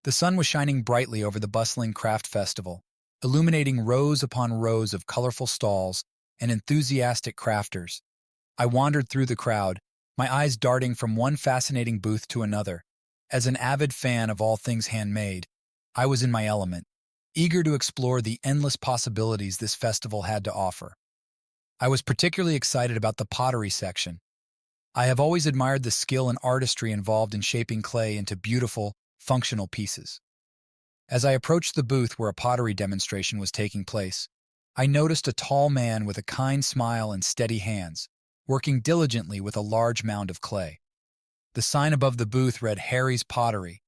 The sun was shining brightly over the bustling craft festival, illuminating rows upon rows of colorful stalls and enthusiastic crafters. I wandered through the crowd, my eyes darting from one fascinating booth to another. As an avid fan of all things handmade, I was in my element, eager to explore the endless possibilities this festival had to offer. I was particularly excited about the pottery section. I have always admired the skill and artistry involved in shaping clay into beautiful, functional pieces. As I approached the booth where a pottery demonstration was taking place, I noticed a tall man with a kind smile and steady hands, working diligently with a large mound of clay. The sign above the booth read Harry's Pottery.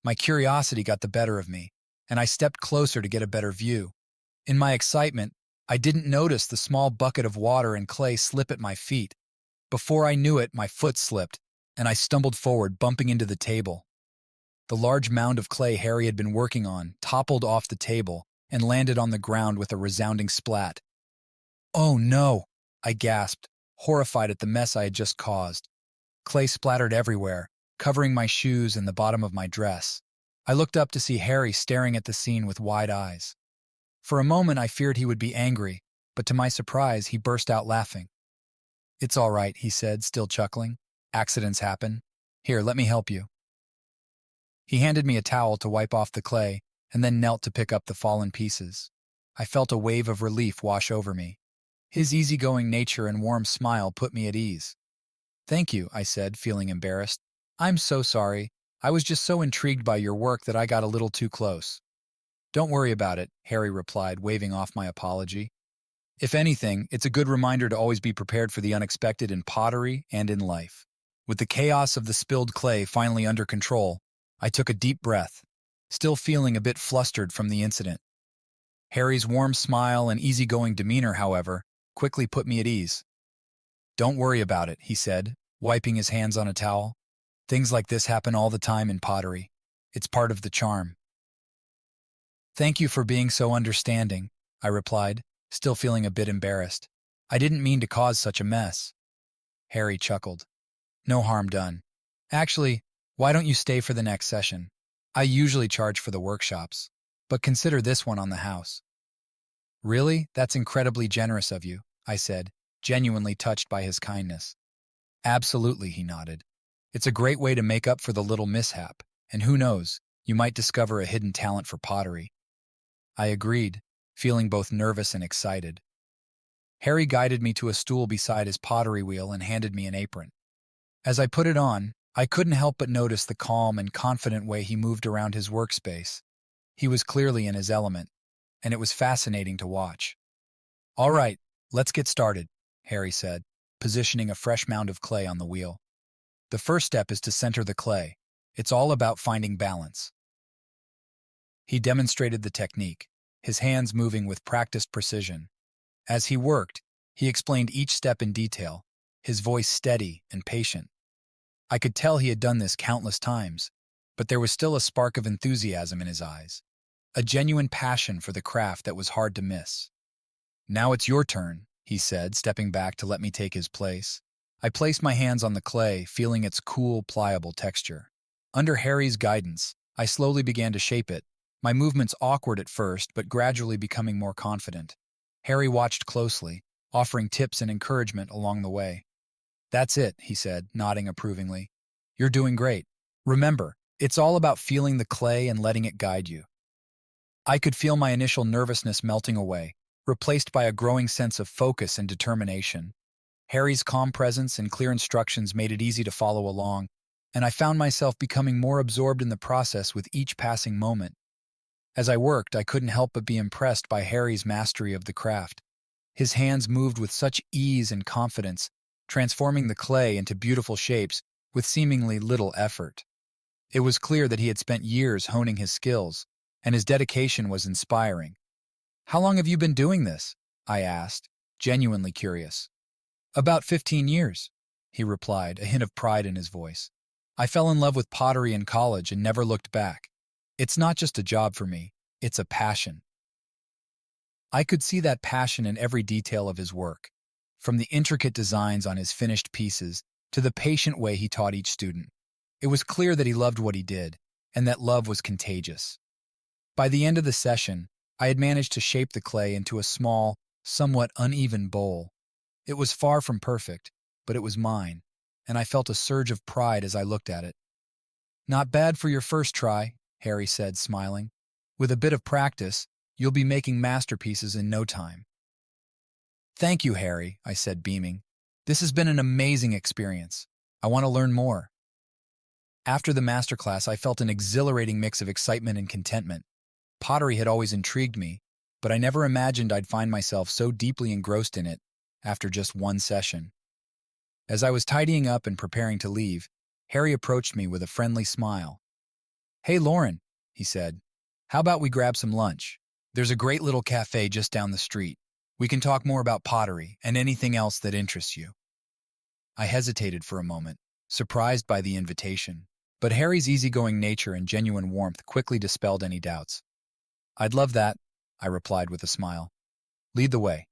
My curiosity got the better of me, and I stepped closer to get a better view. In my excitement, I didn't notice the small bucket of water and clay slip at my feet. Before I knew it, my foot slipped, and I stumbled forward, bumping into the table. The large mound of clay Harry had been working on toppled off the table and landed on the ground with a resounding splat. "Oh no!" I gasped, horrified at the mess I had just caused. Clay splattered everywhere, covering my shoes and the bottom of my dress. I looked up to see Harry staring at the scene with wide eyes. For a moment I feared he would be angry, but to my surprise he burst out laughing. "It's all right," he said, still chuckling. "Accidents happen. Here, let me help you." He handed me a towel to wipe off the clay and then knelt to pick up the fallen pieces. I felt a wave of relief wash over me. His easygoing nature and warm smile put me at ease. "Thank you," I said, feeling embarrassed. "I'm so sorry. I was just so intrigued by your work that I got a little too close." "Don't worry about it," Harry replied, waving off my apology. "If anything, it's a good reminder to always be prepared for the unexpected in pottery and in life." With the chaos of the spilled clay finally under control, I took a deep breath, still feeling a bit flustered from the incident. Harry's warm smile and easygoing demeanor, however, quickly put me at ease. "Don't worry about it," he said, wiping his hands on a towel. "Things like this happen all the time in pottery. It's part of the charm." "Thank you for being so understanding," I replied, still feeling a bit embarrassed. "I didn't mean to cause such a mess." Harry chuckled. "No harm done. Actually, why don't you stay for the next session? I usually charge for the workshops, but consider this one on the house." "Really? That's incredibly generous of you," I said, genuinely touched by his kindness. "Absolutely," he nodded. "It's a great way to make up for the little mishap, and who knows, you might discover a hidden talent for pottery." I agreed, feeling both nervous and excited. Harry guided me to a stool beside his pottery wheel and handed me an apron. As I put it on, I couldn't help but notice the calm and confident way he moved around his workspace. He was clearly in his element, and it was fascinating to watch. "All right, let's get started," Harry said, positioning a fresh mound of clay on the wheel. "The first step is to center the clay. It's all about finding balance." He demonstrated the technique, his hands moving with practiced precision. As he worked, he explained each step in detail, his voice steady and patient. I could tell he had done this countless times, but there was still a spark of enthusiasm in his eyes, a genuine passion for the craft that was hard to miss. "Now it's your turn," he said, stepping back to let me take his place. I placed my hands on the clay, feeling its cool, pliable texture. Under Harry's guidance, I slowly began to shape it, my movements awkward at first, but gradually becoming more confident. Harry watched closely, offering tips and encouragement along the way. "That's it," he said, nodding approvingly. "You're doing great. Remember, it's all about feeling the clay and letting it guide you." I could feel my initial nervousness melting away, replaced by a growing sense of focus and determination. Harry's calm presence and clear instructions made it easy to follow along, and I found myself becoming more absorbed in the process with each passing moment. As I worked, I couldn't help but be impressed by Harry's mastery of the craft. His hands moved with such ease and confidence, transforming the clay into beautiful shapes with seemingly little effort. It was clear that he had spent years honing his skills, and his dedication was inspiring. "How long have you been doing this?" I asked, genuinely curious. "About 15 years, he replied, a hint of pride in his voice. "I fell in love with pottery in college and never looked back. It's not just a job for me, it's a passion." I could see that passion in every detail of his work, from the intricate designs on his finished pieces to the patient way he taught each student. It was clear that he loved what he did, and that love was contagious. By the end of the session, I had managed to shape the clay into a small, somewhat uneven bowl. It was far from perfect, but it was mine, and I felt a surge of pride as I looked at it. "Not bad for your first try," Harry said, smiling. "With a bit of practice, you'll be making masterpieces in no time." "Thank you, Harry," I said, beaming. "This has been an amazing experience. I want to learn more." After the masterclass, I felt an exhilarating mix of excitement and contentment. Pottery had always intrigued me, but I never imagined I'd find myself so deeply engrossed in it after just one session. As I was tidying up and preparing to leave, Harry approached me with a friendly smile. "Hey, Lauren," he said. "How about we grab some lunch? There's a great little cafe just down the street. We can talk more about pottery and anything else that interests you." I hesitated for a moment, surprised by the invitation, but Harry's easygoing nature and genuine warmth quickly dispelled any doubts. "I'd love that," I replied with a smile. "Lead the way."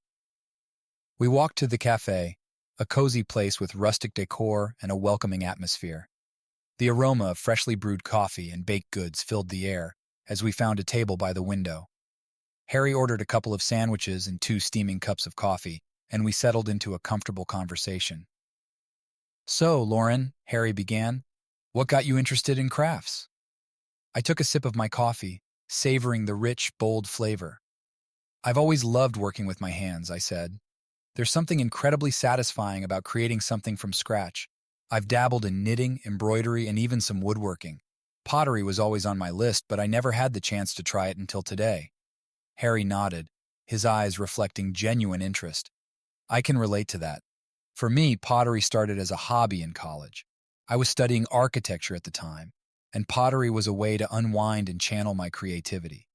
We walked to the cafe, a cozy place with rustic decor and a welcoming atmosphere. The aroma of freshly brewed coffee and baked goods filled the air as we found a table by the window. Harry ordered a couple of sandwiches and 2 steaming cups of coffee, and we settled into a comfortable conversation. "So, Lauren," Harry began, "what got you interested in crafts?" I took a sip of my coffee, savoring the rich, bold flavor. "I've always loved working with my hands," I said. "There's something incredibly satisfying about creating something from scratch. I've dabbled in knitting, embroidery, and even some woodworking. Pottery was always on my list, but I never had the chance to try it until today." Harry nodded, his eyes reflecting genuine interest. "I can relate to that. For me, pottery started as a hobby in college. I was studying architecture at the time, and pottery was a way to unwind and channel my creativity.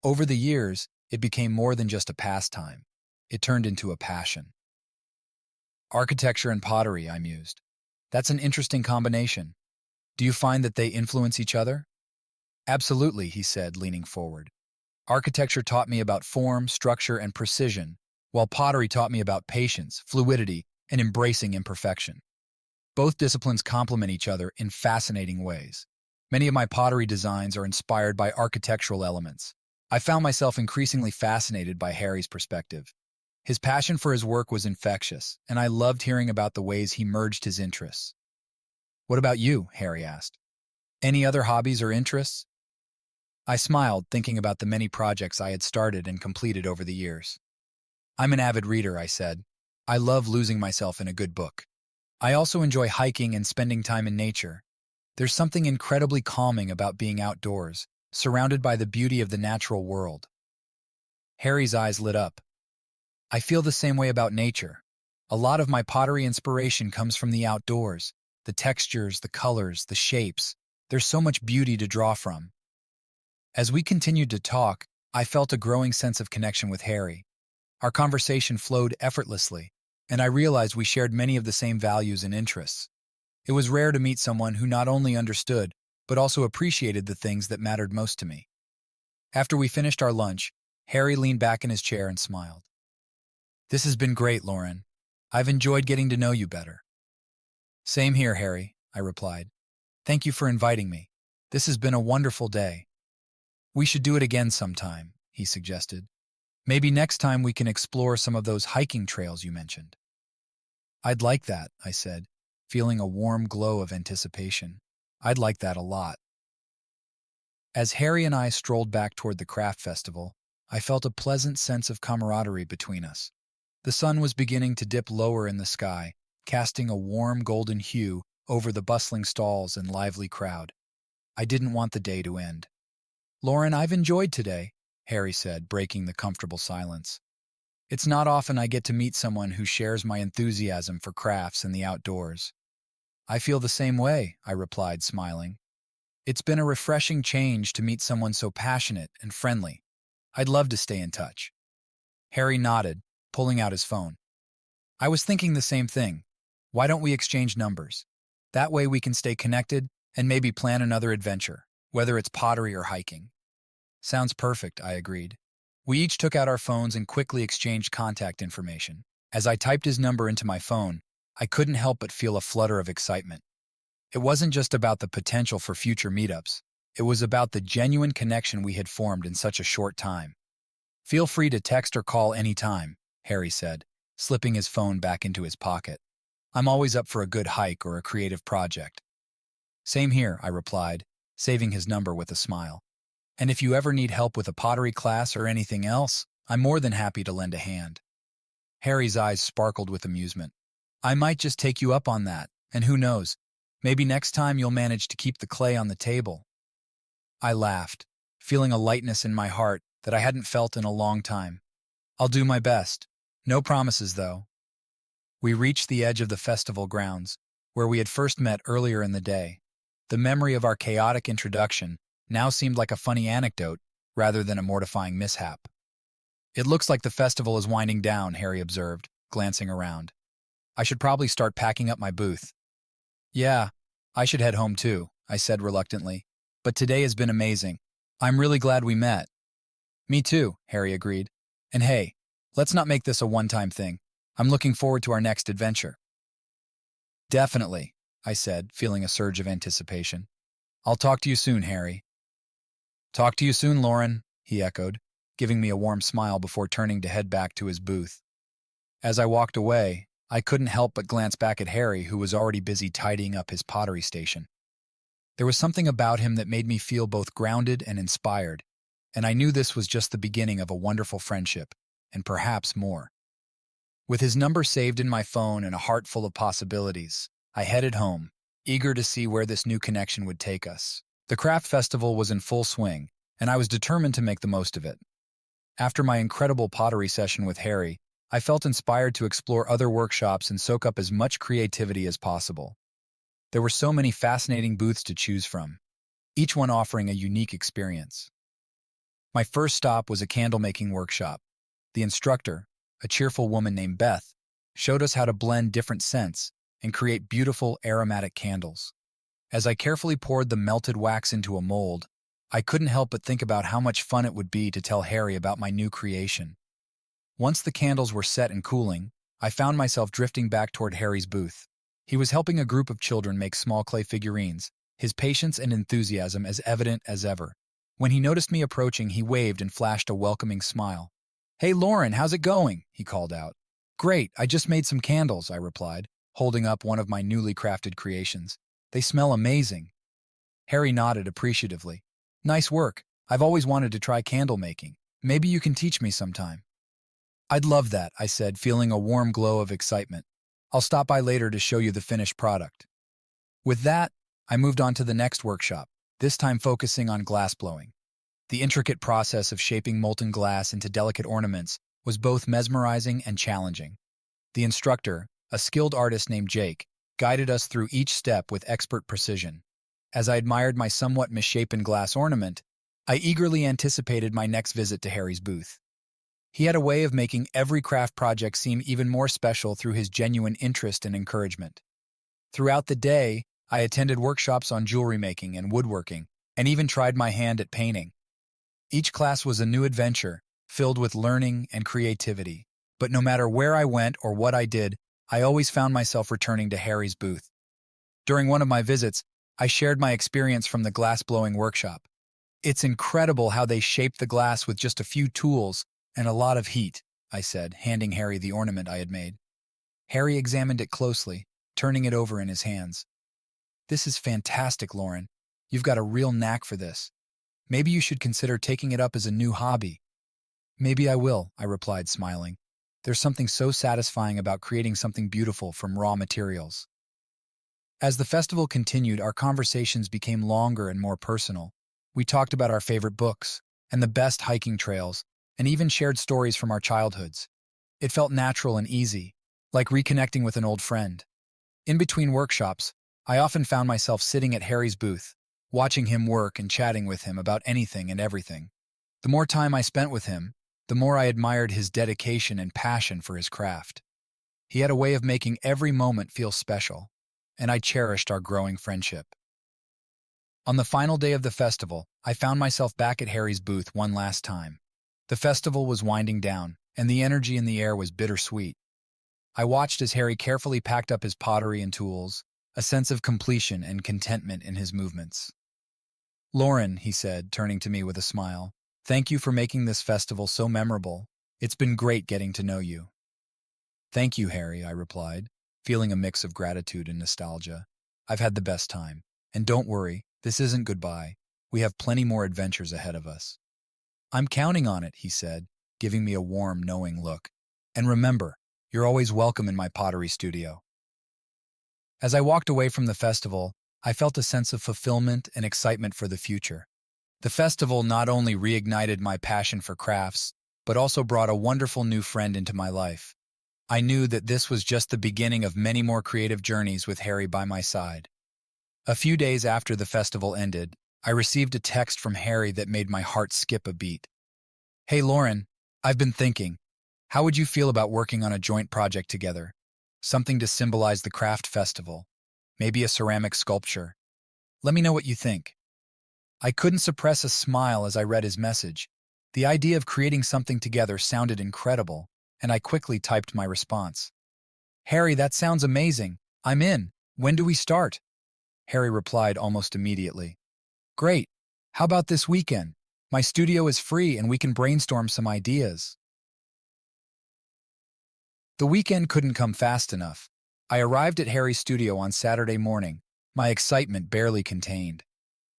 Over the years, it became more than just a pastime. It turned into a passion." "Architecture and pottery," I mused. "That's an interesting combination. Do you find that they influence each other?" "Absolutely," he said, leaning forward. "Architecture taught me about form, structure, and precision, while pottery taught me about patience, fluidity, and embracing imperfection. Both disciplines complement each other in fascinating ways. Many of my pottery designs are inspired by architectural elements. I found myself increasingly fascinated by Harry's perspective. His passion for his work was infectious, and I loved hearing about the ways he merged his interests. "What about you?" Harry asked. "Any other hobbies or interests?" I smiled, thinking about the many projects I had started and completed over the years. "I'm an avid reader," I said. "I love losing myself in a good book. I also enjoy hiking and spending time in nature. There's something incredibly calming about being outdoors, surrounded by the beauty of the natural world." Harry's eyes lit up. "I feel the same way about nature. A lot of my pottery inspiration comes from the outdoors. The textures, the colors, the shapes. There's so much beauty to draw from." As we continued to talk, I felt a growing sense of connection with Harry. Our conversation flowed effortlessly, and I realized we shared many of the same values and interests. It was rare to meet someone who not only understood, but also appreciated the things that mattered most to me. After we finished our lunch, Harry leaned back in his chair and smiled. "This has been great, Lauren. I've enjoyed getting to know you better." "Same here, Harry," I replied. "Thank you for inviting me. This has been a wonderful day." "We should do it again sometime," he suggested. "Maybe next time we can explore some of those hiking trails you mentioned." "I'd like that," I said, feeling a warm glow of anticipation. "I'd like that a lot." As Harry and I strolled back toward the craft festival, I felt a pleasant sense of camaraderie between us. The sun was beginning to dip lower in the sky, casting a warm golden hue over the bustling stalls and lively crowd. I didn't want the day to end. "Lauren, I've enjoyed today," Harry said, breaking the comfortable silence. "It's not often I get to meet someone who shares my enthusiasm for crafts and the outdoors." "I feel the same way," I replied, smiling. "It's been a refreshing change to meet someone so passionate and friendly. I'd love to stay in touch." Harry nodded, pulling out his phone. "I was thinking the same thing. Why don't we exchange numbers? That way we can stay connected and maybe plan another adventure, whether it's pottery or hiking." "Sounds perfect," I agreed. We each took out our phones and quickly exchanged contact information. As I typed his number into my phone, I couldn't help but feel a flutter of excitement. It wasn't just about the potential for future meetups. It was about the genuine connection we had formed in such a short time. "Feel free to text or call any time," Harry said, slipping his phone back into his pocket. "I'm always up for a good hike or a creative project." "Same here," I replied, saving his number with a smile. "And if you ever need help with a pottery class or anything else, I'm more than happy to lend a hand." Harry's eyes sparkled with amusement. "I might just take you up on that, and who knows, maybe next time you'll manage to keep the clay on the table." I laughed, feeling a lightness in my heart that I hadn't felt in a long time. "I'll do my best. No promises, though." We reached the edge of the festival grounds, where we had first met earlier in the day. The memory of our chaotic introduction now seemed like a funny anecdote rather than a mortifying mishap. "It looks like the festival is winding down," Harry observed, glancing around. "I should probably start packing up my booth." "Yeah, I should head home too," I said reluctantly. "But today has been amazing. I'm really glad we met." "Me too," Harry agreed. "And hey, let's not make this a one-time thing. I'm looking forward to our next adventure." "Definitely," I said, feeling a surge of anticipation. "I'll talk to you soon, Harry." "Talk to you soon, Lauren," he echoed, giving me a warm smile before turning to head back to his booth. As I walked away, I couldn't help but glance back at Harry, who was already busy tidying up his pottery station. There was something about him that made me feel both grounded and inspired, and I knew this was just the beginning of a wonderful friendship, and perhaps more. With his number saved in my phone and a heart full of possibilities, I headed home, eager to see where this new connection would take us. The craft festival was in full swing, and I was determined to make the most of it. After my incredible pottery session with Harry, I felt inspired to explore other workshops and soak up as much creativity as possible. There were so many fascinating booths to choose from, each one offering a unique experience. My first stop was a candle-making workshop. The instructor, a cheerful woman named Beth, showed us how to blend different scents and create beautiful aromatic candles. As I carefully poured the melted wax into a mold, I couldn't help but think about how much fun it would be to tell Harry about my new creation. Once the candles were set and cooling, I found myself drifting back toward Harry's booth. He was helping a group of children make small clay figurines, his patience and enthusiasm as evident as ever. When he noticed me approaching, he waved and flashed a welcoming smile. "Hey, Lauren, how's it going?" he called out. "Great, I just made some candles," I replied, holding up one of my newly crafted creations. "They smell amazing." Harry nodded appreciatively. "Nice work. I've always wanted to try candle making. Maybe you can teach me sometime." "I'd love that," I said, feeling a warm glow of excitement. "I'll stop by later to show you the finished product." With that, I moved on to the next workshop, this time focusing on glass blowing. The intricate process of shaping molten glass into delicate ornaments was both mesmerizing and challenging. The instructor, a skilled artist named Jake, guided us through each step with expert precision. As I admired my somewhat misshapen glass ornament, I eagerly anticipated my next visit to Harry's booth. He had a way of making every craft project seem even more special through his genuine interest and encouragement. Throughout the day, I attended workshops on jewelry making and woodworking, and even tried my hand at painting. Each class was a new adventure, filled with learning and creativity. But no matter where I went or what I did, I always found myself returning to Harry's booth. During one of my visits, I shared my experience from the glass-blowing workshop. "It's incredible how they shape the glass with just a few tools and a lot of heat," I said, handing Harry the ornament I had made. Harry examined it closely, turning it over in his hands. "This is fantastic, Lauren. You've got a real knack for this. Maybe you should consider taking it up as a new hobby." "Maybe I will," I replied, smiling. There's something so satisfying about creating something beautiful from raw materials. As the festival continued, our conversations became longer and more personal. We talked about our favorite books and the best hiking trails, and even shared stories from our childhoods. It felt natural and easy, like reconnecting with an old friend. In between workshops, I often found myself sitting at Harry's booth, watching him work and chatting with him about anything and everything. The more time I spent with him, the more I admired his dedication and passion for his craft. He had a way of making every moment feel special, and I cherished our growing friendship. On the final day of the festival, I found myself back at Harry's booth one last time. The festival was winding down, and the energy in the air was bittersweet. I watched as Harry carefully packed up his pottery and tools, a sense of completion and contentment in his movements. Lauren, he said, turning to me with a smile, thank you for making this festival so memorable. It's been great getting to know you. Thank you, Harry, I replied, feeling a mix of gratitude and nostalgia. I've had the best time. And don't worry, this isn't goodbye. We have plenty more adventures ahead of us. I'm counting on it, he said, giving me a warm, knowing look. And remember, you're always welcome in my pottery studio. As I walked away from the festival, I felt a sense of fulfillment and excitement for the future. The festival not only reignited my passion for crafts, but also brought a wonderful new friend into my life. I knew that this was just the beginning of many more creative journeys with Harry by my side. A few days after the festival ended, I received a text from Harry that made my heart skip a beat. Hey Lauren, I've been thinking, how would you feel about working on a joint project together? Something to symbolize the craft festival. Maybe a ceramic sculpture. Let me know what you think. I couldn't suppress a smile as I read his message. The idea of creating something together sounded incredible, and I quickly typed my response. Harry, that sounds amazing. I'm in. When do we start? Harry replied almost immediately. Great. How about this weekend? My studio is free and we can brainstorm some ideas. The weekend couldn't come fast enough. I arrived at Harry's studio on Saturday morning, my excitement barely contained.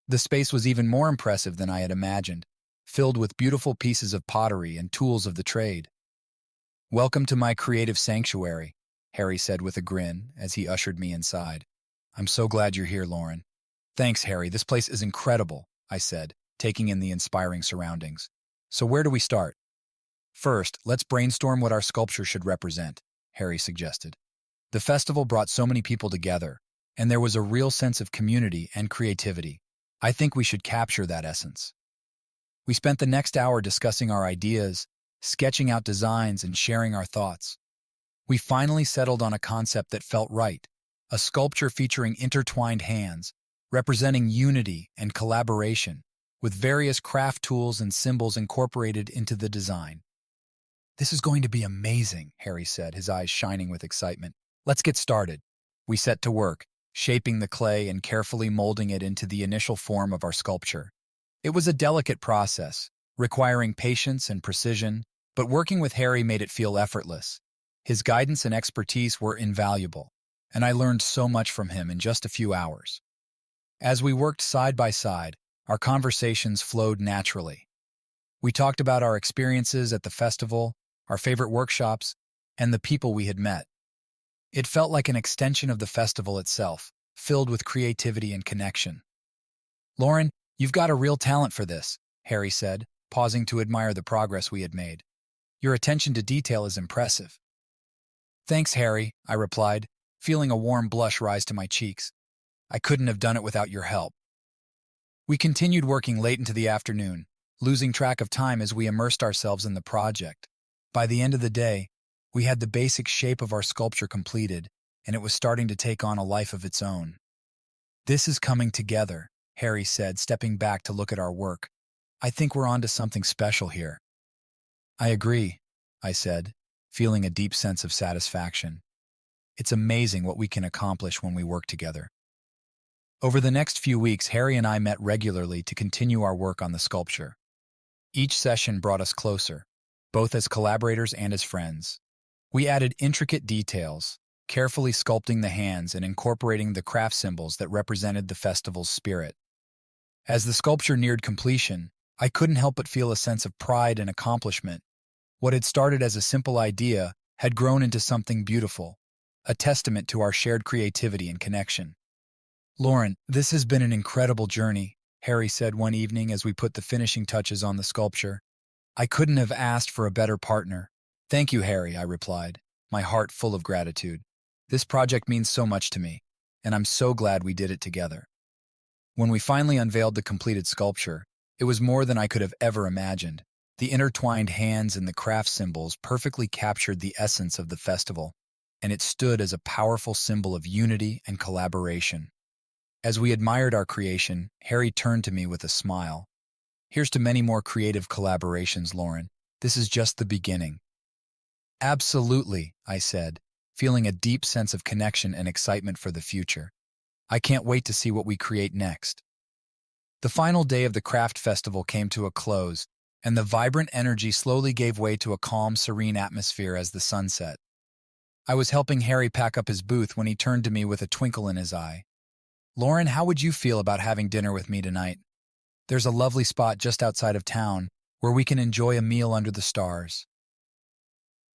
The space was even more impressive than I had imagined, filled with beautiful pieces of pottery and tools of the trade. Welcome to my creative sanctuary, Harry said with a grin as he ushered me inside. I'm so glad you're here, Lauren. Thanks, Harry. This place is incredible, I said, taking in the inspiring surroundings. So where do we start? First, let's brainstorm what our sculpture should represent, Harry suggested. The festival brought so many people together, and there was a real sense of community and creativity. I think we should capture that essence. We spent the next hour discussing our ideas, sketching out designs, and sharing our thoughts. We finally settled on a concept that felt right, a sculpture featuring intertwined hands, representing unity and collaboration, with various craft tools and symbols incorporated into the design. This is going to be amazing, Harry said, his eyes shining with excitement. Let's get started. We set to work, shaping the clay and carefully molding it into the initial form of our sculpture. It was a delicate process, requiring patience and precision, but working with Harry made it feel effortless. His guidance and expertise were invaluable, and I learned so much from him in just a few hours. As we worked side by side, our conversations flowed naturally. We talked about our experiences at the festival, our favorite workshops, and the people we had met. It felt like an extension of the festival itself, filled with creativity and connection. Lauren, you've got a real talent for this, Harry said, pausing to admire the progress we had made. Your attention to detail is impressive. Thanks, Harry, I replied, feeling a warm blush rise to my cheeks. I couldn't have done it without your help. We continued working late into the afternoon, losing track of time as we immersed ourselves in the project. By the end of the day, we had the basic shape of our sculpture completed, and it was starting to take on a life of its own. This is coming together, Harry said, stepping back to look at our work. I think we're onto something special here. I agree, I said, feeling a deep sense of satisfaction. It's amazing what we can accomplish when we work together. Over the next few weeks, Harry and I met regularly to continue our work on the sculpture. Each session brought us closer, both as collaborators and as friends. We added intricate details, carefully sculpting the hands and incorporating the craft symbols that represented the festival's spirit. As the sculpture neared completion, I couldn't help but feel a sense of pride and accomplishment. What had started as a simple idea had grown into something beautiful, a testament to our shared creativity and connection. Lauren, this has been an incredible journey, Harry said one evening as we put the finishing touches on the sculpture. I couldn't have asked for a better partner. Thank you, Harry, I replied, my heart full of gratitude. This project means so much to me, and I'm so glad we did it together. When we finally unveiled the completed sculpture, it was more than I could have ever imagined. The intertwined hands and the craft symbols perfectly captured the essence of the festival, and it stood as a powerful symbol of unity and collaboration. As we admired our creation, Harry turned to me with a smile. Here's to many more creative collaborations, Lauren. This is just the beginning. Absolutely, I said, feeling a deep sense of connection and excitement for the future. I can't wait to see what we create next. The final day of the craft festival came to a close, and the vibrant energy slowly gave way to a calm, serene atmosphere as the sun set. I was helping Harry pack up his booth when he turned to me with a twinkle in his eye. "Lauren, how would you feel about having dinner with me tonight? There's a lovely spot just outside of town where we can enjoy a meal under the stars."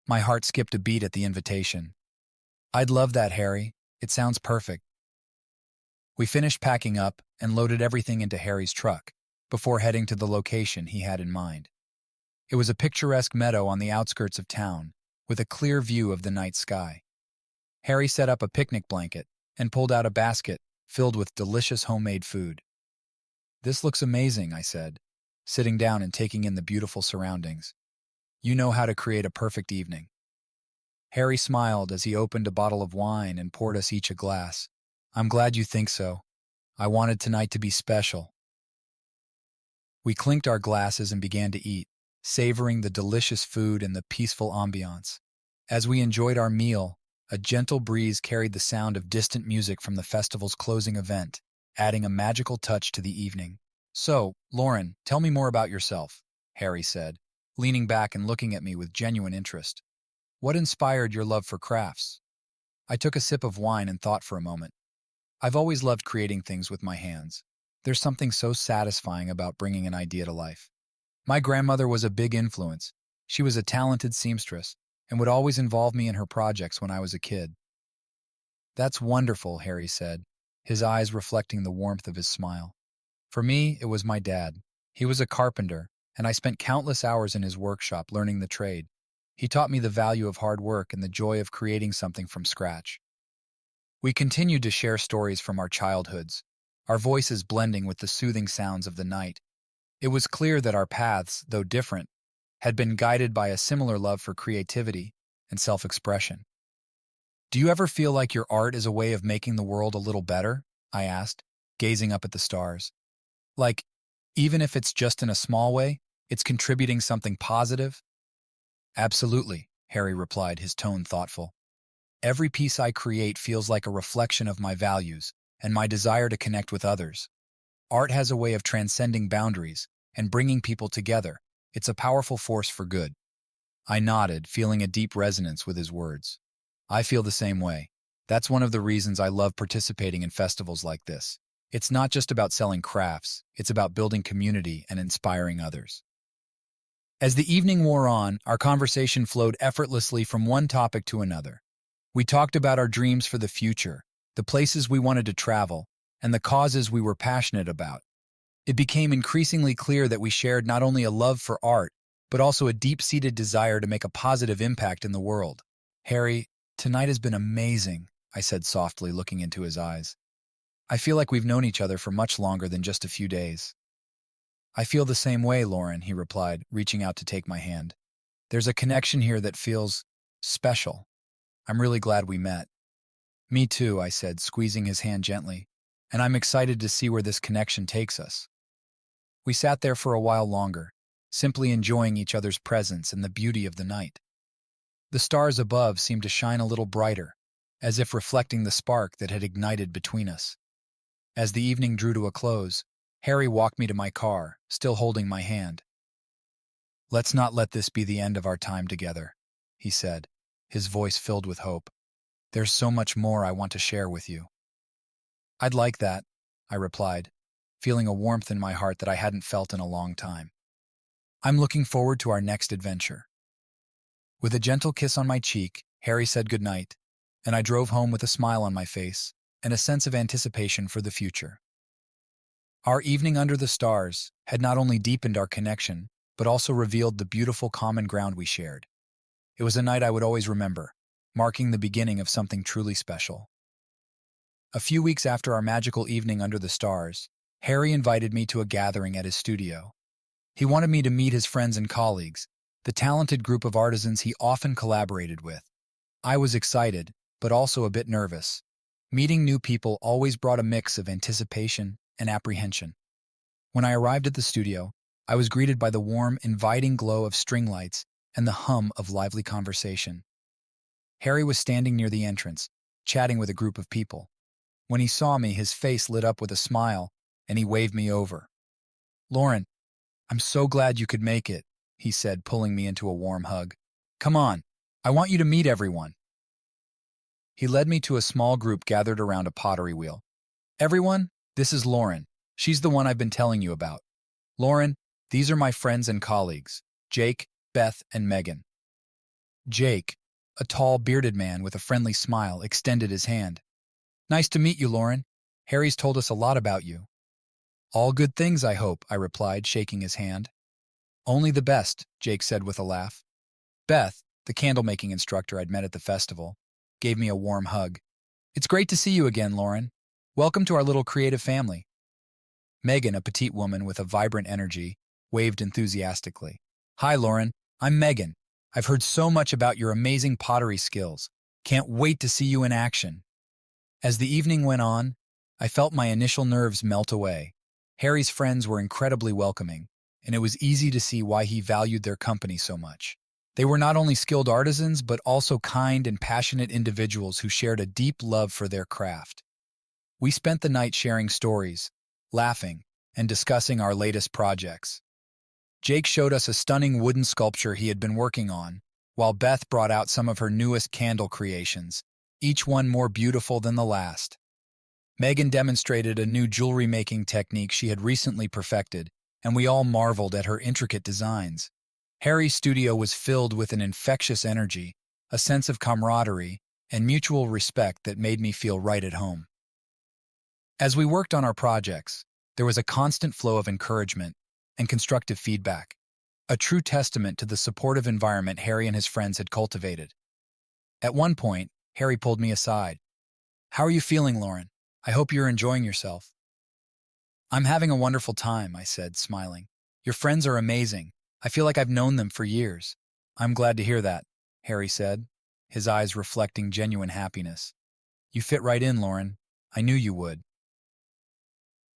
My heart skipped a beat at the invitation. "I'd love that, Harry. It sounds perfect." We finished packing up and loaded everything into Harry's truck before heading to the location he had in mind. It was a picturesque meadow on the outskirts of town, with a clear view of the night sky. Harry set up a picnic blanket and pulled out a basket filled with delicious homemade food. "This looks amazing," I said, sitting down and taking in the beautiful surroundings. "You know how to create a perfect evening." Harry smiled as he opened a bottle of wine and poured us each a glass. "I'm glad you think so. I wanted tonight to be special." We clinked our glasses and began to eat, savoring the delicious food and the peaceful ambiance. As we enjoyed our meal, a gentle breeze carried the sound of distant music from the festival's closing event, adding a magical touch to the evening. "So, Lauren, tell me more about yourself," Harry said, leaning back and looking at me with genuine interest. "What inspired your love for crafts?" I took a sip of wine and thought for a moment. I've always loved creating things with my hands. There's something so satisfying about bringing an idea to life. My grandmother was a big influence. She was a talented seamstress and would always involve me in her projects when I was a kid. "That's wonderful," Harry said, his eyes reflecting the warmth of his smile. "For me, it was my dad. He was a carpenter, and I spent countless hours in his workshop learning the trade. He taught me the value of hard work and the joy of creating something from scratch." We continued to share stories from our childhoods, our voices blending with the soothing sounds of the night. It was clear that our paths, though different, had been guided by a similar love for creativity and self-expression. "Do you ever feel like your art is a way of making the world a little better?" I asked, gazing up at the stars. "Like, even if it's just in a small way, it's contributing something positive?" "Absolutely," Harry replied, his tone thoughtful. "Every piece I create feels like a reflection of my values and my desire to connect with others. Art has a way of transcending boundaries and bringing people together. It's a powerful force for good." I nodded, feeling a deep resonance with his words. "I feel the same way. That's one of the reasons I love participating in festivals like this. It's not just about selling crafts, it's about building community and inspiring others." As the evening wore on, our conversation flowed effortlessly from one topic to another. We talked about our dreams for the future, the places we wanted to travel, and the causes we were passionate about. It became increasingly clear that we shared not only a love for art, but also a deep-seated desire to make a positive impact in the world. "Harry, tonight has been amazing," I said softly, looking into his eyes. "I feel like we've known each other for much longer than just a few days." "I feel the same way, Lauren," he replied, reaching out to take my hand. "There's a connection here that feels special. I'm really glad we met." "Me too," I said, squeezing his hand gently, "and I'm excited to see where this connection takes us." We sat there for a while longer, simply enjoying each other's presence and the beauty of the night. The stars above seemed to shine a little brighter, as if reflecting the spark that had ignited between us. As the evening drew to a close, Harry walked me to my car, still holding my hand. "Let's not let this be the end of our time together," he said, his voice filled with hope. "There's so much more I want to share with you." "I'd like that," I replied, feeling a warmth in my heart that I hadn't felt in a long time. "I'm looking forward to our next adventure." With a gentle kiss on my cheek, Harry said goodnight, and I drove home with a smile on my face and a sense of anticipation for the future. Our evening under the stars had not only deepened our connection, but also revealed the beautiful common ground we shared. It was a night I would always remember, marking the beginning of something truly special. A few weeks after our magical evening under the stars, Harry invited me to a gathering at his studio. He wanted me to meet his friends and colleagues, the talented group of artisans he often collaborated with. I was excited, but also a bit nervous. Meeting new people always brought a mix of anticipation and apprehension. When I arrived at the studio, I was greeted by the warm, inviting glow of string lights and the hum of lively conversation. Harry was standing near the entrance, chatting with a group of people. When he saw me, his face lit up with a smile, and he waved me over, Lauren, I'm so glad you could make it, he said, pulling me into a warm hug. Come on, I want you to meet everyone. He led me to a small group gathered around a pottery wheel. Everyone, this is Lauren. She's the one I've been telling you about. Lauren, these are my friends and colleagues, Jake, Beth, and Megan. Jake, a tall, bearded man with a friendly smile, extended his hand. Nice to meet you, Lauren. Harry's told us a lot about you. All good things, I hope, I replied, shaking his hand. Only the best, Jake said with a laugh. Beth, the candle-making instructor I'd met at the festival, gave me a warm hug. It's great to see you again, Lauren. Welcome to our little creative family. Megan, a petite woman with a vibrant energy, waved enthusiastically. Hi, Lauren. I'm Megan. I've heard so much about your amazing pottery skills. Can't wait to see you in action. As the evening went on, I felt my initial nerves melt away. Harry's friends were incredibly welcoming, and it was easy to see why he valued their company so much. They were not only skilled artisans, but also kind and passionate individuals who shared a deep love for their craft. We spent the night sharing stories, laughing, and discussing our latest projects. Jake showed us a stunning wooden sculpture he had been working on, while Beth brought out some of her newest candle creations, each one more beautiful than the last. Megan demonstrated a new jewelry-making technique she had recently perfected, and we all marveled at her intricate designs. Harry's studio was filled with an infectious energy, a sense of camaraderie, and mutual respect that made me feel right at home. As we worked on our projects, there was a constant flow of encouragement and constructive feedback, a true testament to the supportive environment Harry and his friends had cultivated. At one point, Harry pulled me aside. How are you feeling, Lauren? I hope you're enjoying yourself. I'm having a wonderful time, I said, smiling. Your friends are amazing. I feel like I've known them for years. I'm glad to hear that, Harry said, his eyes reflecting genuine happiness. You fit right in, Lauren. I knew you would.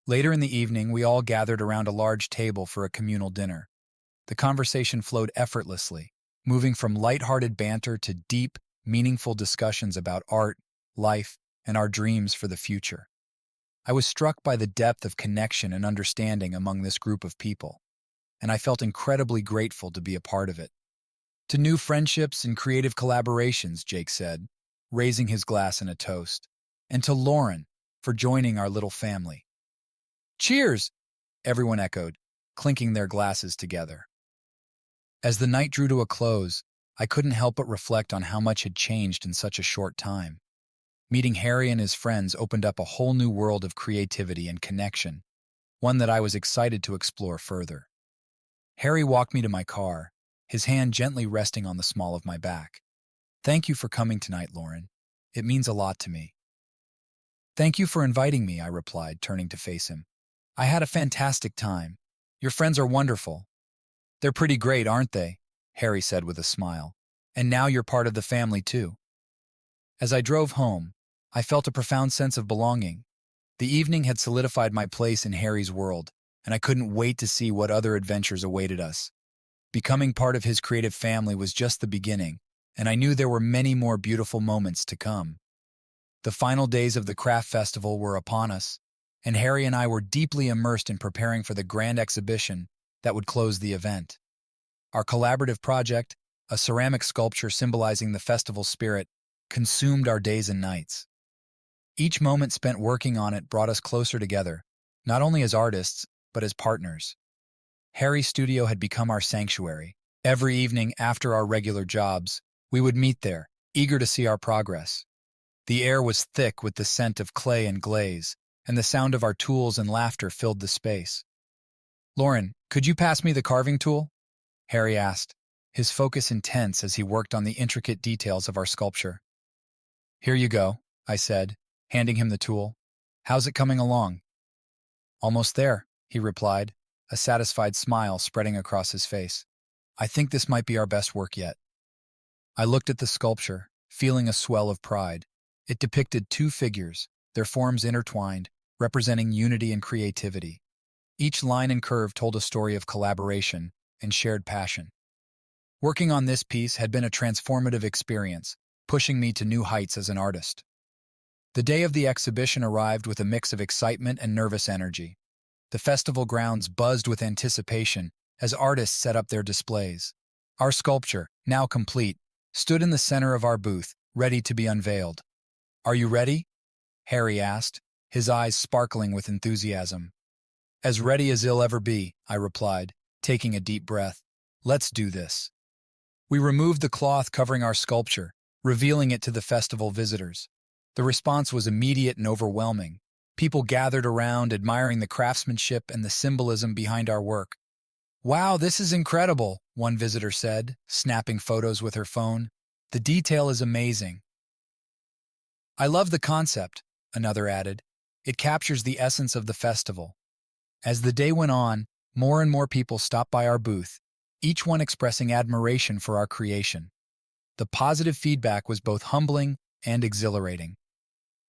Later in the evening, we all gathered around a large table for a communal dinner. The conversation flowed effortlessly, moving from light-hearted banter to deep, meaningful discussions about art, life, and our dreams for the future. I was struck by the depth of connection and understanding among this group of people, and I felt incredibly grateful to be a part of it. To new friendships and creative collaborations, Jake said, raising his glass in a toast, and to Lauren for joining our little family. Cheers! Everyone echoed, clinking their glasses together. As the night drew to a close, I couldn't help but reflect on how much had changed in such a short time. Meeting Harry and his friends opened up a whole new world of creativity and connection, one that I was excited to explore further. Harry walked me to my car, his hand gently resting on the small of my back. Thank you for coming tonight, Lauren. It means a lot to me. Thank you for inviting me, I replied, turning to face him. I had a fantastic time. Your friends are wonderful. They're pretty great, aren't they? Harry said with a smile. And now you're part of the family, too. As I drove home, I felt a profound sense of belonging. The evening had solidified my place in Harry's world, and I couldn't wait to see what other adventures awaited us. Becoming part of his creative family was just the beginning, and I knew there were many more beautiful moments to come. The final days of the craft festival were upon us, and Harry and I were deeply immersed in preparing for the grand exhibition that would close the event. Our collaborative project, a ceramic sculpture symbolizing the festival spirit, consumed our days and nights. Each moment spent working on it brought us closer together, not only as artists, but as partners. Harry's studio had become our sanctuary. Every evening after our regular jobs, we would meet there, eager to see our progress. The air was thick with the scent of clay and glaze, and the sound of our tools and laughter filled the space. Lauren, could you pass me the carving tool? Harry asked, his focus intense as he worked on the intricate details of our sculpture. Here you go, I said, handing him the tool. How's it coming along? Almost there, he replied, a satisfied smile spreading across his face. I think this might be our best work yet. I looked at the sculpture, feeling a swell of pride. It depicted two figures, their forms intertwined, representing unity and creativity. Each line and curve told a story of collaboration and shared passion. Working on this piece had been a transformative experience, pushing me to new heights as an artist. The day of the exhibition arrived with a mix of excitement and nervous energy. The festival grounds buzzed with anticipation as artists set up their displays. Our sculpture, now complete, stood in the center of our booth, ready to be unveiled. "Are you ready?" Harry asked, his eyes sparkling with enthusiasm. "As ready as he'll ever be," I replied, taking a deep breath. "Let's do this." We removed the cloth covering our sculpture, revealing it to the festival visitors. The response was immediate and overwhelming. People gathered around, admiring the craftsmanship and the symbolism behind our work. "Wow, this is incredible," one visitor said, snapping photos with her phone. "The detail is amazing." "I love the concept," another added. "It captures the essence of the festival." As the day went on, more and more people stopped by our booth, each one expressing admiration for our creation. The positive feedback was both humbling and exhilarating.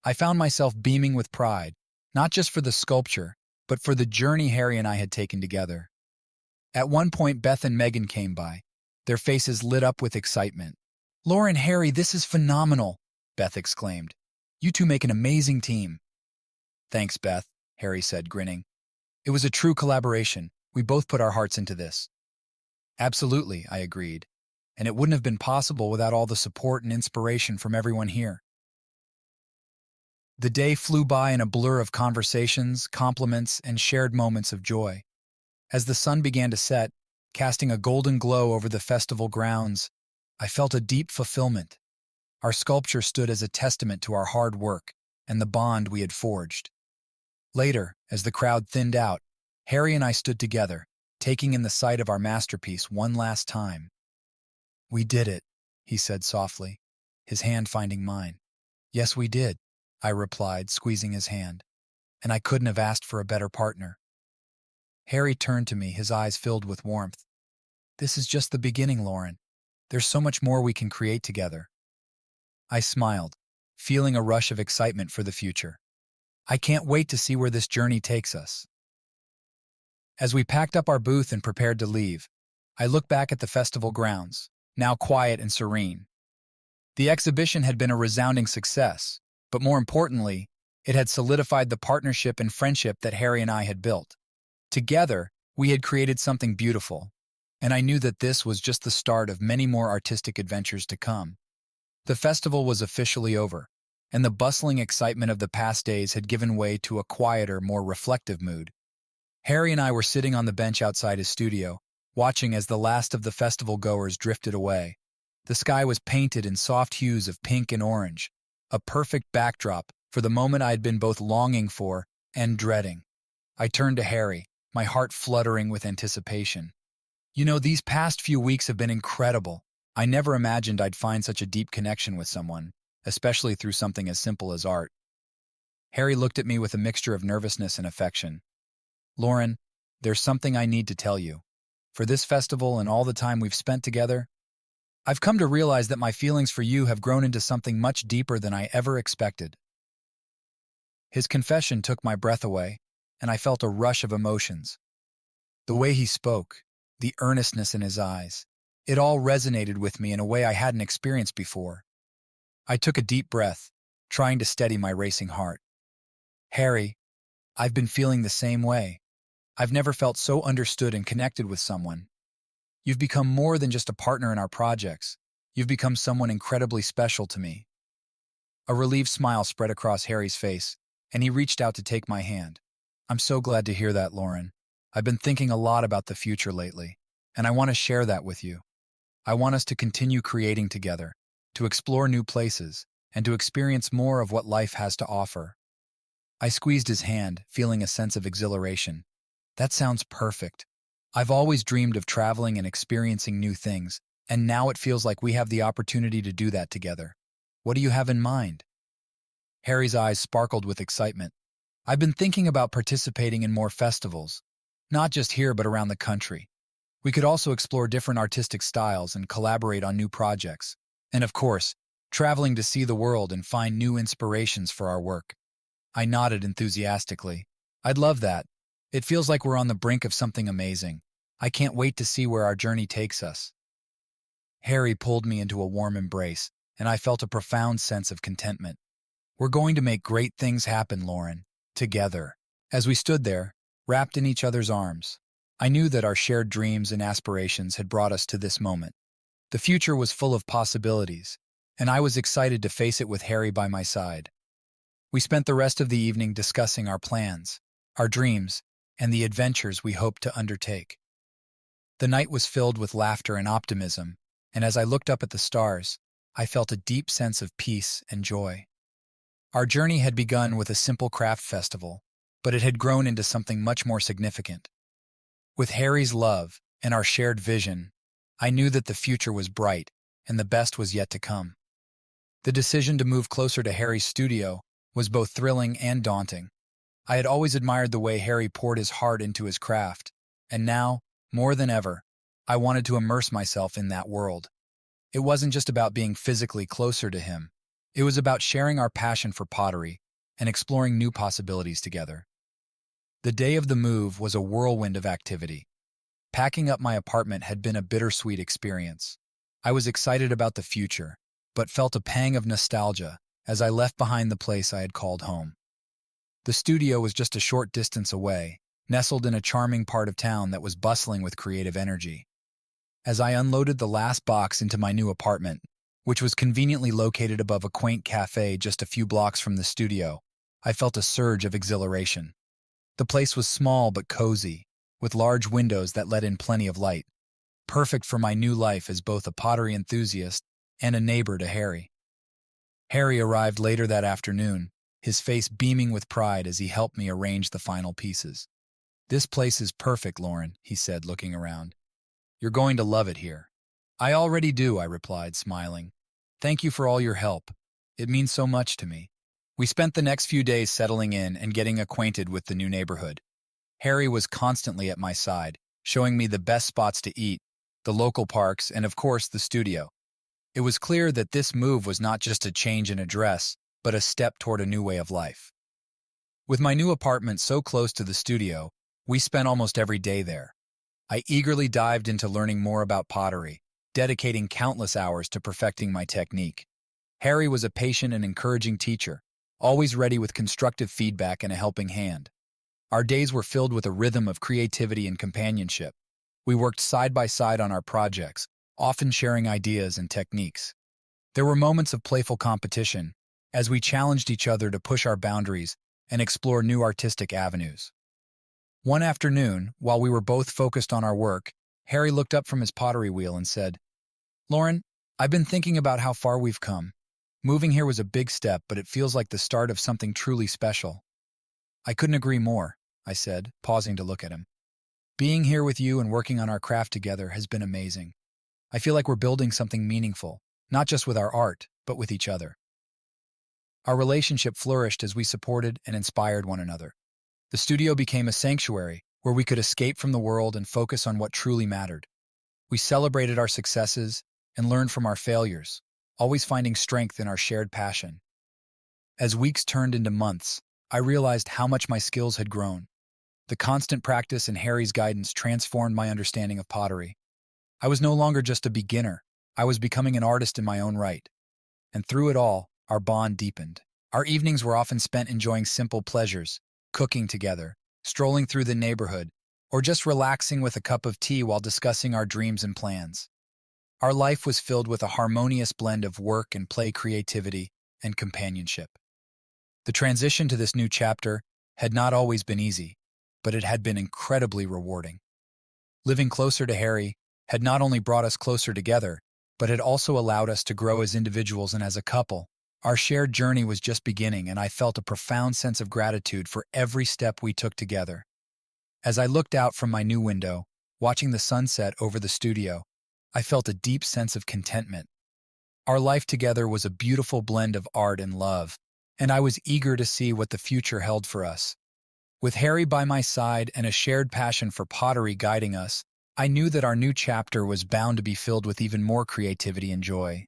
I found myself beaming with pride, not just for the sculpture, but for the journey Harry and I had taken together. At one point, Beth and Megan came by, their faces lit up with excitement. "Lauren, Harry, this is phenomenal," Beth exclaimed. "You two make an amazing team." "Thanks, Beth," Harry said, grinning. "It was a true collaboration. We both put our hearts into this." "Absolutely," I agreed. "And it wouldn't have been possible without all the support and inspiration from everyone here." The day flew by in a blur of conversations, compliments, and shared moments of joy. As the sun began to set, casting a golden glow over the festival grounds, I felt a deep fulfillment. Our sculpture stood as a testament to our hard work and the bond we had forged. Later, as the crowd thinned out, Harry and I stood together, taking in the sight of our masterpiece one last time. "We did it," he said softly, his hand finding mine. "Yes, we did," I replied, squeezing his hand. "And I couldn't have asked for a better partner." Harry turned to me, his eyes filled with warmth. "This is just the beginning, Lauren. There's so much more we can create together." I smiled, feeling a rush of excitement for the future. "I can't wait to see where this journey takes us." As we packed up our booth and prepared to leave, I looked back at the festival grounds, now quiet and serene. The exhibition had been a resounding success, but more importantly, it had solidified the partnership and friendship that Harry and I had built. Together, we had created something beautiful, and I knew that this was just the start of many more artistic adventures to come. The festival was officially over, and the bustling excitement of the past days had given way to a quieter, more reflective mood. Harry and I were sitting on the bench outside his studio, watching as the last of the festival goers drifted away. The sky was painted in soft hues of pink and orange, a perfect backdrop for the moment I had been both longing for and dreading. I turned to Harry, my heart fluttering with anticipation. "You know, these past few weeks have been incredible. I never imagined I'd find such a deep connection with someone, especially through something as simple as art." Harry looked at me with a mixture of nervousness and affection. "Lauren, there's something I need to tell you. For this festival and all the time we've spent together, I've come to realize that my feelings for you have grown into something much deeper than I ever expected." His confession took my breath away, and I felt a rush of emotions. The way he spoke, the earnestness in his eyes, it all resonated with me in a way I hadn't experienced before. I took a deep breath, trying to steady my racing heart. "Harry, I've been feeling the same way. I've never felt so understood and connected with someone. You've become more than just a partner in our projects. You've become someone incredibly special to me." A relieved smile spread across Harry's face, and he reached out to take my hand. "I'm so glad to hear that, Lauren. I've been thinking a lot about the future lately, and I want to share that with you. I want us to continue creating together, to explore new places, and to experience more of what life has to offer." I squeezed his hand, feeling a sense of exhilaration. "That sounds perfect. I've always dreamed of traveling and experiencing new things, and now it feels like we have the opportunity to do that together. What do you have in mind?" Harry's eyes sparkled with excitement. "I've been thinking about participating in more festivals, not just here but around the country. We could also explore different artistic styles and collaborate on new projects. And of course, traveling to see the world and find new inspirations for our work." I nodded enthusiastically. "I'd love that. It feels like we're on the brink of something amazing. I can't wait to see where our journey takes us." Harry pulled me into a warm embrace, and I felt a profound sense of contentment. "We're going to make great things happen, Lauren, together." As we stood there, wrapped in each other's arms. I knew that our shared dreams and aspirations had brought us to this moment. The future was full of possibilities, and I was excited to face it with Harry by my side. We spent the rest of the evening discussing our plans, our dreams, and the adventures we hoped to undertake. The night was filled with laughter and optimism, and as I looked up at the stars, I felt a deep sense of peace and joy. Our journey had begun with a simple craft festival, but it had grown into something much more significant. With Harry's love and our shared vision, I knew that the future was bright and the best was yet to come. The decision to move closer to Harry's studio was both thrilling and daunting. I had always admired the way Harry poured his heart into his craft, and now, more than ever, I wanted to immerse myself in that world. It wasn't just about being physically closer to him. It was about sharing our passion for pottery and exploring new possibilities together. The day of the move was a whirlwind of activity. Packing up my apartment had been a bittersweet experience. I was excited about the future, but felt a pang of nostalgia as I left behind the place I had called home. The studio was just a short distance away, nestled in a charming part of town that was bustling with creative energy. As I unloaded the last box into my new apartment, which was conveniently located above a quaint cafe just a few blocks from the studio, I felt a surge of exhilaration. The place was small but cozy, with large windows that let in plenty of light, perfect for my new life as both a pottery enthusiast and a neighbor to Harry. Harry arrived later that afternoon, his face beaming with pride as he helped me arrange the final pieces. "This place is perfect, Lauren," he said, looking around. "You're going to love it here." "I already do," I replied, smiling. "Thank you for all your help. It means so much to me." We spent the next few days settling in and getting acquainted with the new neighborhood. Harry was constantly at my side, showing me the best spots to eat, the local parks, and of course, the studio. It was clear that this move was not just a change in address, but a step toward a new way of life. With my new apartment so close to the studio, we spent almost every day there. I eagerly dived into learning more about pottery, dedicating countless hours to perfecting my technique. Harry was a patient and encouraging teacher, always ready with constructive feedback and a helping hand. Our days were filled with a rhythm of creativity and companionship. We worked side by side on our projects, often sharing ideas and techniques. There were moments of playful competition, as we challenged each other to push our boundaries and explore new artistic avenues. One afternoon, while we were both focused on our work, Harry looked up from his pottery wheel and said, "Lauren, I've been thinking about how far we've come. Moving here was a big step, but it feels like the start of something truly special." "I couldn't agree more," I said, pausing to look at him. "Being here with you and working on our craft together has been amazing. I feel like we're building something meaningful, not just with our art, but with each other." Our relationship flourished as we supported and inspired one another. The studio became a sanctuary where we could escape from the world and focus on what truly mattered. We celebrated our successes and learned from our failures, always finding strength in our shared passion. As weeks turned into months, I realized how much my skills had grown. The constant practice and Harry's guidance transformed my understanding of pottery. I was no longer just a beginner, I was becoming an artist in my own right. And through it all, our bond deepened. Our evenings were often spent enjoying simple pleasures, cooking together, strolling through the neighborhood, or just relaxing with a cup of tea while discussing our dreams and plans. Our life was filled with a harmonious blend of work and play, creativity, and companionship. The transition to this new chapter had not always been easy, but it had been incredibly rewarding. Living closer to Harry had not only brought us closer together, but had also allowed us to grow as individuals and as a couple. Our shared journey was just beginning, and I felt a profound sense of gratitude for every step we took together. As I looked out from my new window, watching the sunset over the studio, I felt a deep sense of contentment. Our life together was a beautiful blend of art and love, and I was eager to see what the future held for us. With Harry by my side and a shared passion for pottery guiding us, I knew that our new chapter was bound to be filled with even more creativity and joy.